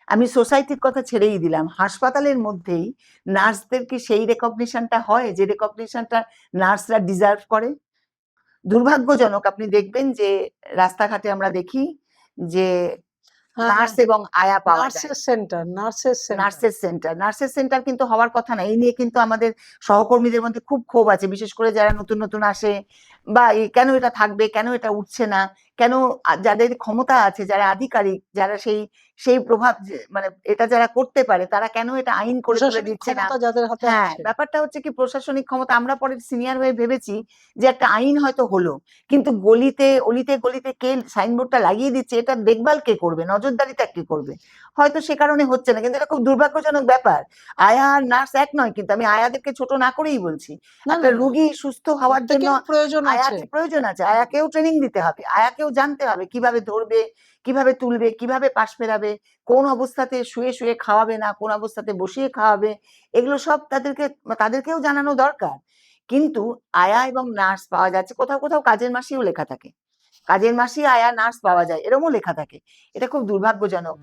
আমি সোসাইটির কথা ছেড়েই দিলাম, হাসপাতালের মধ্যেই নার্সদের কি সেই রেকগনিশনটা হয় যে রেকগনিশনটা নার্সরা ডিজার্ভ করে? দুর্ভাগ্যজনক, আপনি দেখবেন যে রাস্তাঘাটে আমরা দেখি যে হ্যাঁ, নার্স এবং আয়া পাওয়া যায়। নার্সের সেন্টার নার্সের সেন্টার কিন্তু হওয়ার কথা না। এই নিয়ে কিন্তু আমাদের সহকর্মীদের মধ্যে খুব ক্ষোভ আছে, বিশেষ করে যারা নতুন নতুন আসে, বা কেন এটা থাকবে, কেন এটা উঠছে না, কেন যাদের ক্ষমতা আছে, যারা আধিকারিক, যারা সেই সেই প্রভাব মানে এটা যারা করতে পারে, তারা কেন এটা আইন করে তুলে প্রশাসনিক দিচ্ছে না? ক্ষমতা যাদের হাতে হ্যাঁ, আছে। ব্যাপারটা হচ্ছে কি, প্রশাসনিক ক্ষমতা আমরা পরে সিনিয়র হয়ে ভেবেছি যে একটা আইন হয়তো হলো, কিন্তু গলিতে অলিতে গলিতে কে সাইনবোর্ডটা লাগিয়ে দিচ্ছে, এটা দেখভাল কে করবে, নজরদারিটা কে করবে? হয়তো সে কারণে হচ্ছে না, কিন্তু এটা খুব দুর্ভাগ্যজনক ব্যাপার। আয়া আর নার্স এক নয়, কিন্তু আমি আয়াদেরকে ছোট না করেই বলছি। না একটা না না, রুগী সুস্থ হওয়ার জন্য প্রত্যেকের প্রয়োজন আছে। আয়াকে প্রয়োজন আছে, আয়াকেও ট্রেনিং দিতে হবে, আয়াকেও জানতে হবে কিভাবে ধরবে, কিভাবে তুলবে, কিভাবে পাশ ফেরাবে, কোন অবস্থাতে শুয়ে শুয়ে খাওয়াবে না, কোন অবস্থাতে বসিয়ে খাওয়াবে, এগুলো সব তাদেরকেও জানানো দরকার। কিন্তু আয়া এবং নার্স পাওয়া যাচ্ছে কোথাও কোথাও, কাজের মাসিও লেখা থাকে, কাজের মাসি আয়া নার্স পাওয়া যায় এরকমও লেখা থাকে। এটা খুব দুর্ভাগ্যজনক।